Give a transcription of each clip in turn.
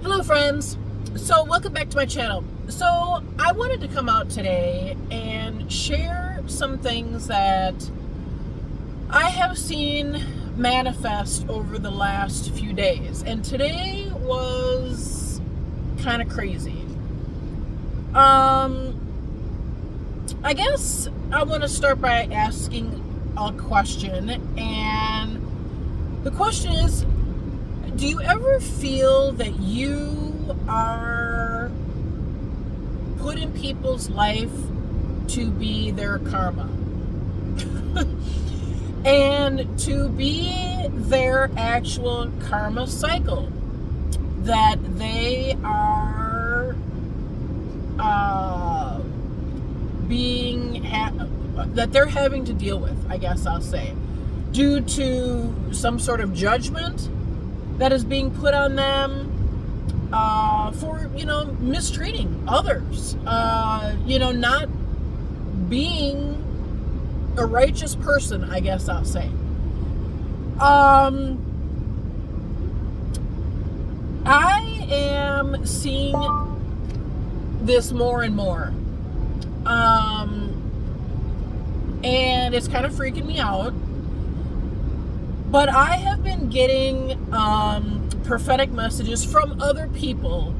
Hello friends, so welcome back to my channel. So I wanted to come out today and share some things that I have seen manifest over the last few days, and today was kind of crazy. I guess I want to start by asking a question, and the question is, do you ever feel that you are put in people's life to be their karma? And to be their actual karma cycle that they are that they're having to deal with, I guess I'll say, due to some sort of judgment that is being put on them for, mistreating others, not being a righteous person, I guess I'll say. I am seeing this more and more. And it's kind of freaking me out. But I have been getting prophetic messages from other people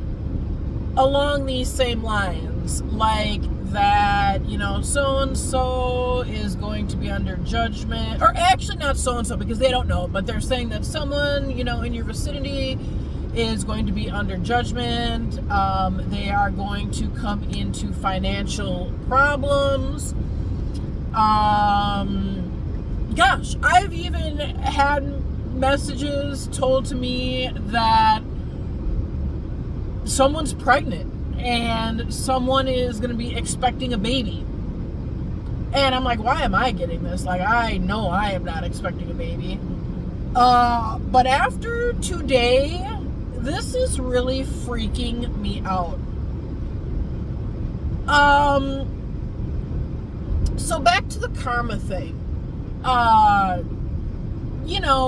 along these same lines, like that, so-and-so is going to be under judgment, or actually not so-and-so because they don't know, but they're saying that someone, in your vicinity is going to be under judgment. They are going to come into financial problems. Gosh, I've even had messages told to me that someone's pregnant and someone is going to be expecting a baby. And I'm like, why am I getting this? Like, I know I am not expecting a baby. But after today, this is really freaking me out. So back to the karma thing.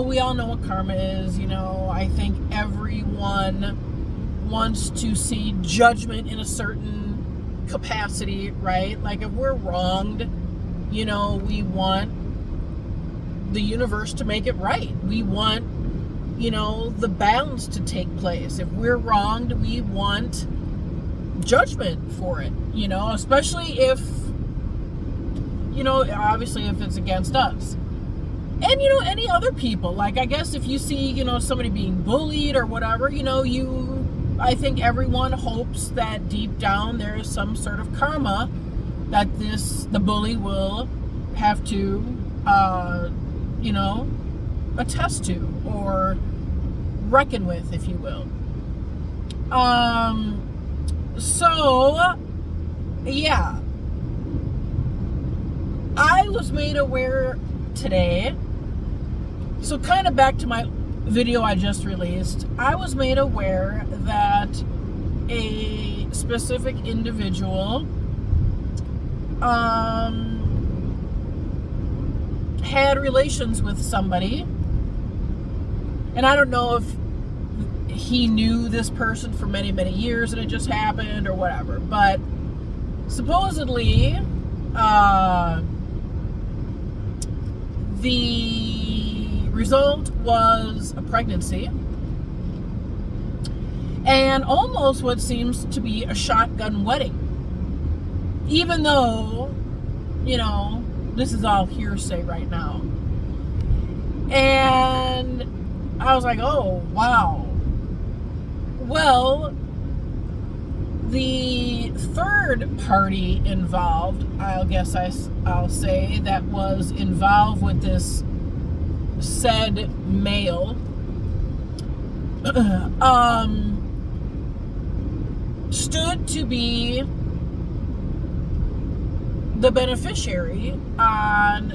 We all know what karma is. I think everyone wants to see judgment in a certain capacity, right? Like if we're wronged, we want the universe to make it right. We want, the balance to take place. If we're wronged, we want judgment for it, especially if, obviously if it's against us. And, any other people, like I guess if you see, somebody being bullied or whatever, I think everyone hopes that deep down there is some sort of karma that the bully will have to, attest to or reckon with, if you will. So, yeah. I was made aware today, so kind of back to my video I just released, I was made aware that a specific individual had relations with somebody, and I don't know if he knew this person for many, many years and it just happened or whatever, but supposedly the result was a pregnancy and almost what seems to be a shotgun wedding, even though, this is all hearsay right now. And I was like, oh, wow. Well, the third party involved, I'll say, that was involved with this said male, stood to be the beneficiary on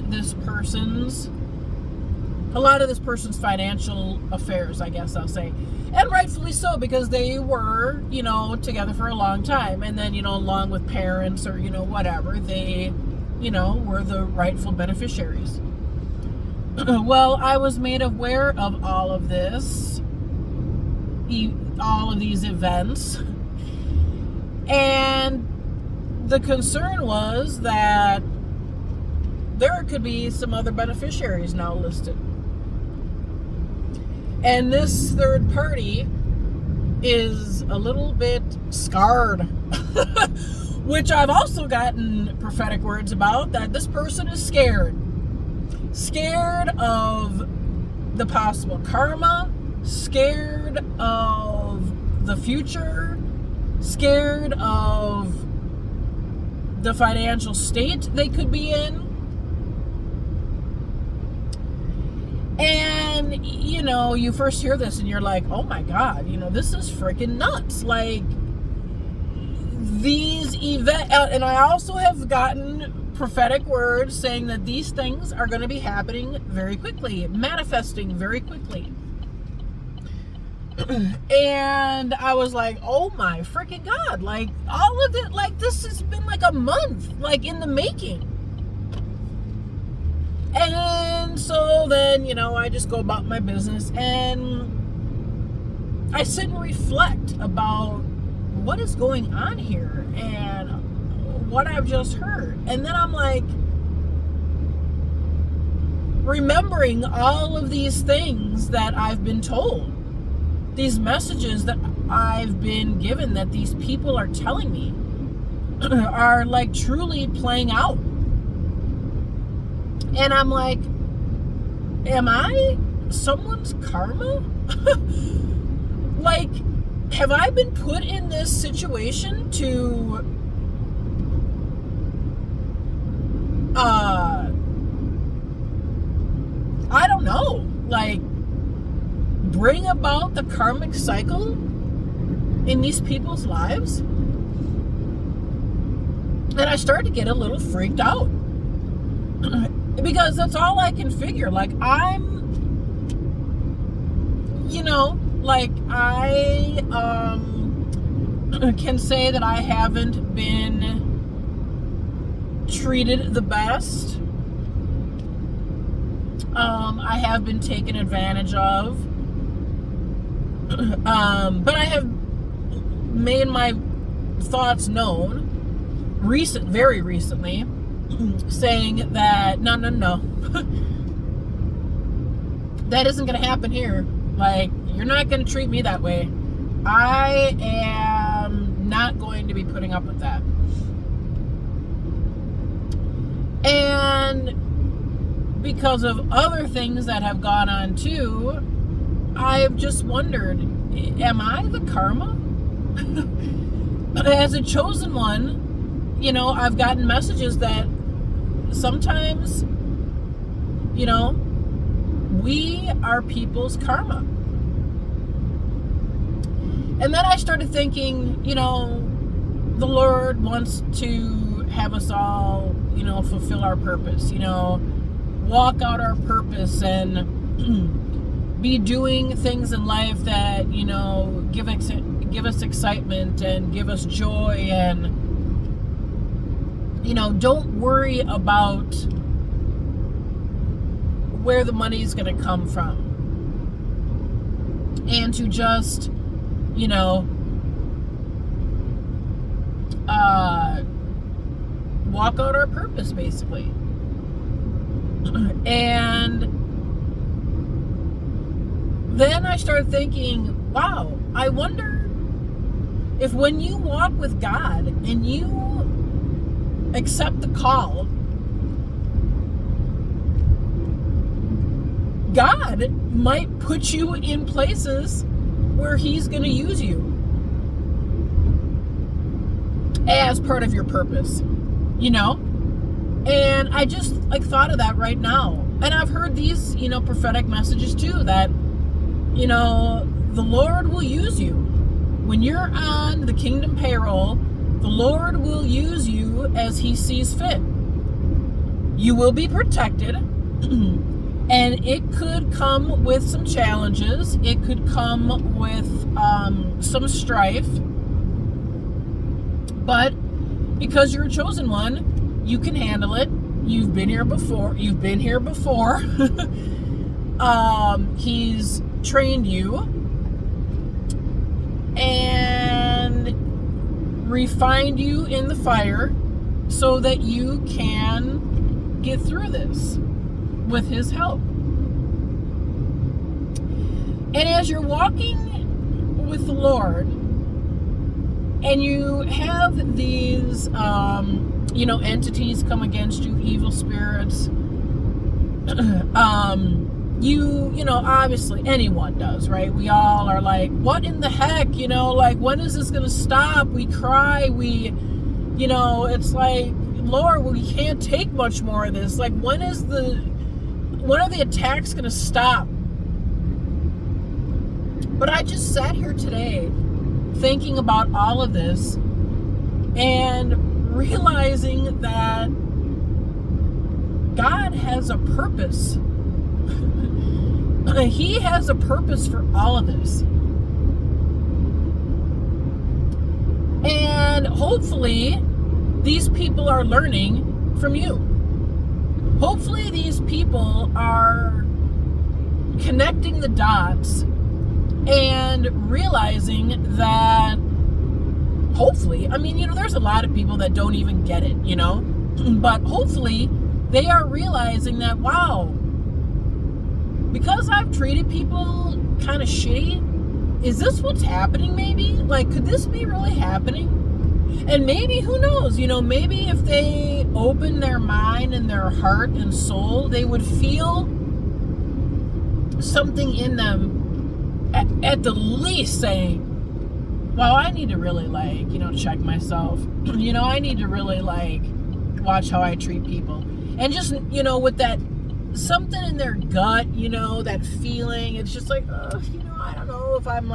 a lot of this person's financial affairs, I guess I'll say. And rightfully so, because they were, together for a long time. And then, along with parents or, whatever, they, were the rightful beneficiaries. Well, I was made aware of all of this all of these events. And the concern was that there could be some other beneficiaries now listed. And this third party is a little bit scarred, which I've also gotten prophetic words about, that this person is scared of the possible karma, scared of the future, scared of the financial state they could be in. And, you know, you first hear this and you're like, oh my God, you know, this is freaking nuts. Like, these events, and I also have gotten prophetic words saying that these things are going to be happening very quickly, manifesting very quickly. And I was like, oh my freaking God, like, all of it, like, this has been like a month, like, in the making. And so then, you know, I just go about my business and I sit and reflect about what is going on here and what I've just heard. And then I'm like, remembering all of these things that I've been told, these messages that I've been given, that these people are telling me are like truly playing out. And I'm like, am I someone's karma? Like, have I been put in this situation to I don't know, like, bring about the karmic cycle in these people's lives? And I started to get a little freaked out. Because that's all I can figure. Like, I'm, you know, like, I can say that I haven't been treated the best. I have been taken advantage of. But I have made my thoughts known very recently, saying that no, that isn't going to happen here. Like, you're not going to treat me that way. I am not going to be putting up with that. And because of other things that have gone on too, I've just wondered, am I the karma? As a chosen one, you know, I've gotten messages that sometimes, you know, we are people's karma. And then I started thinking, you know, the Lord wants to have us all, you know, fulfill our purpose, you know, walk out our purpose and be doing things in life that, you know, give us excitement and give us joy, and, you know, don't worry about where the money is going to come from, and to just, you know, walk out our purpose, basically. And then I started thinking, wow, I wonder if when you walk with God and you accept the call, God might put you in places where He's going to use you as part of your purpose, you know? And I just like thought of that right now. And I've heard these, you know, prophetic messages too, that, you know, the Lord will use you. When you're on the kingdom payroll, the Lord will use you as He sees fit. You will be protected. And it could come with some challenges. It could come with some strife. But because you're a chosen one, you can handle it. You've been here before. He's trained you. and refined you in the fire so that you can get through this with his help. And as you're walking with the Lord and you have these entities come against you, evil spirits, obviously anyone does, right? We all are like, what in the heck, when is this gonna stop? We cry, it's like, Lord, we can't take much more of this. Like, when are the attacks gonna stop? But I just sat here today thinking about all of this and realizing that God has a purpose. He has a purpose for all of this. And hopefully these people are learning from you. Hopefully these people are connecting the dots and realizing that, hopefully, there's a lot of people that don't even get it, but hopefully they are realizing that, wow, because I've treated people kind of shitty, is this what's happening maybe? Like, could this be really happening? And maybe, who knows, maybe if they open their mind and their heart and soul, they would feel something in them at the least saying, well, I need to really check myself. I need to really watch how I treat people. And just, with that something in their gut, that feeling, it's just like, I don't know if I'm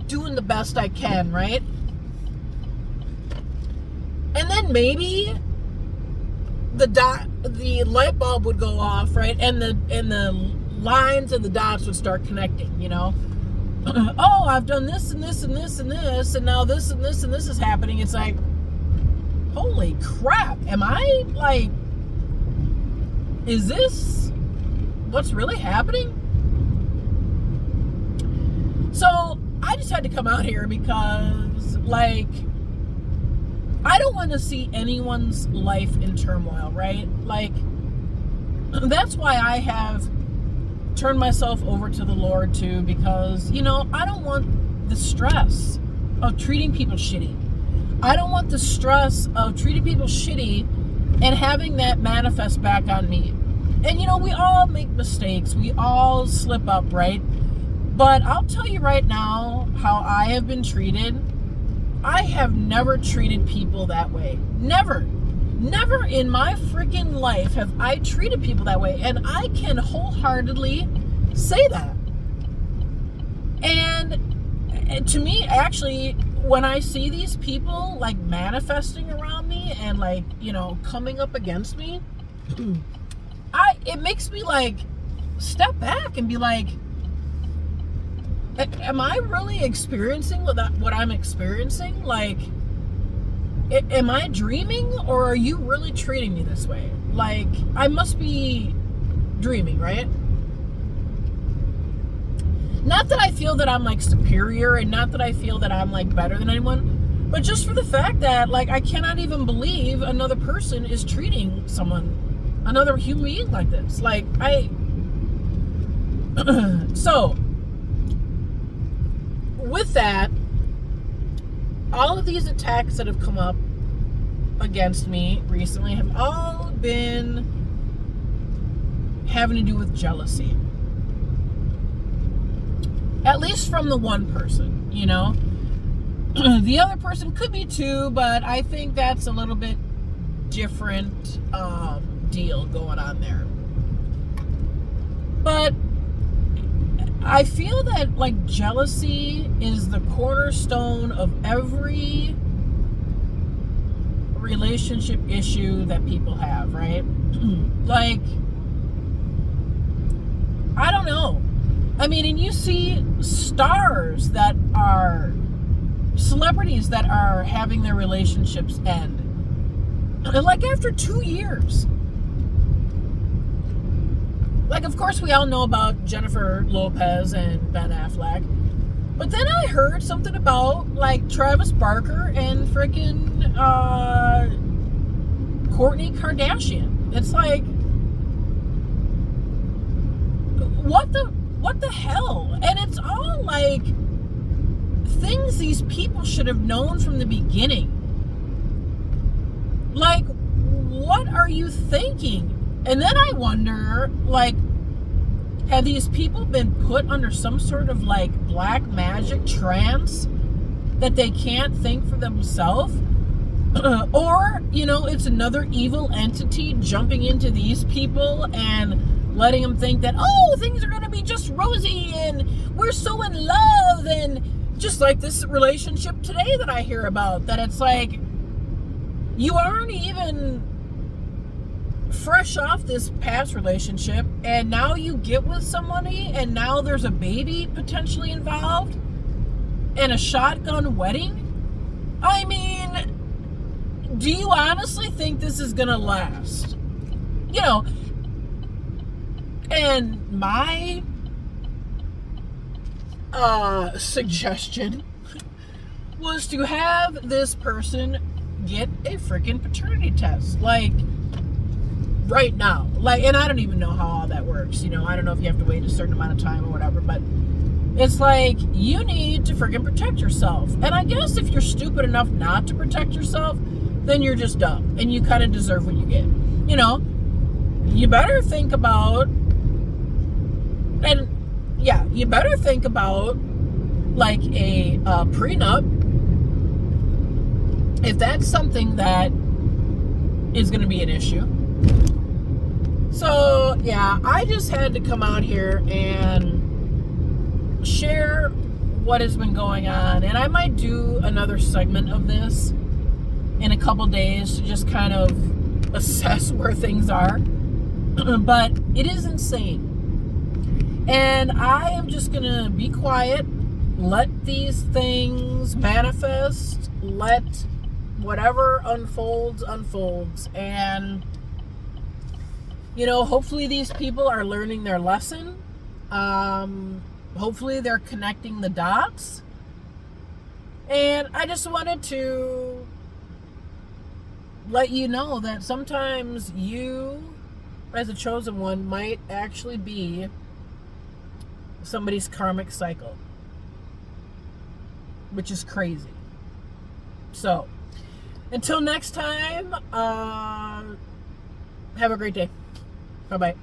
doing the best I can, right? And then maybe the light bulb would go off, right? And the lines and the dots would start connecting, Oh, I've done this and this and this and this, and now this and this and this is happening. It's like, holy crap, am I is this what's really happening? So I just had to come out here because I don't want to see anyone's life in turmoil, right? That's why I have turned myself over to the Lord too, because I don't want the stress of treating people shitty. I don't want the stress of treating people shitty and having that manifest back on me. And we all make mistakes, we all slip up, right? But I'll tell you right now how I have been treated. I have never treated people that way. Never in my freaking life have I treated people that way. And I can wholeheartedly say that. And to me, actually, when I see these people manifesting around me and coming up against me, it makes me step back and be like, am I really experiencing what I'm experiencing? Am I dreaming, or are you really treating me this way? I must be dreaming, right? Not that I feel that I'm superior, and not that I feel that I'm better than anyone, but just for the fact that I cannot even believe another person is treating another human being like this. So with that, all of these attacks that have come up against me recently have all been having to do with jealousy. At least from the one person, The other person could be too, but I think that's a little bit different deal going on there. But I feel that jealousy is the cornerstone of every relationship issue that people have, right? I don't know. And you see stars that are celebrities that are having their relationships end. And after 2 years. Of course, we all know about Jennifer Lopez and Ben Affleck. But then I heard something about like Travis Barker and freaking Kourtney Kardashian. It's like, what the hell? And it's all like things these people should have known from the beginning. Like, what are you thinking? And then I wonder, like, have these people been put under some sort of like black magic trance that they can't think for themselves? Or, you know, it's another evil entity jumping into these people and letting them think that, oh, things are going to be just rosy and we're so in love. And just like this relationship today that I hear about, that it's like, you aren't even fresh off this past relationship, and now you get with somebody, and now there's a baby potentially involved, and a shotgun wedding? I mean, do you honestly think this is gonna last? You know, and my suggestion was to have this person get a freaking paternity test, like, right now. Like, and I don't even know how all that works, you know. I don't know if you have to wait a certain amount of time or whatever, but it's like, you need to freaking protect yourself. And I guess if you're stupid enough not to protect yourself, then you're just dumb, and you kind of deserve what you get. You know, you better think about, and yeah, you better think about like a prenup, if that's something that is going to be an issue. So, yeah, I just had to come out here and share what has been going on. And I might do another segment of this in a couple days to just kind of assess where things are. But it is insane. And I am just going to be quiet, let these things manifest, let whatever unfolds, and, you know, hopefully these people are learning their lesson. Hopefully they're connecting the dots. And I just wanted to let you know that sometimes you, as a chosen one, might actually be somebody's karmic cycle, which is crazy. So, until next time, have a great day. Bye-bye.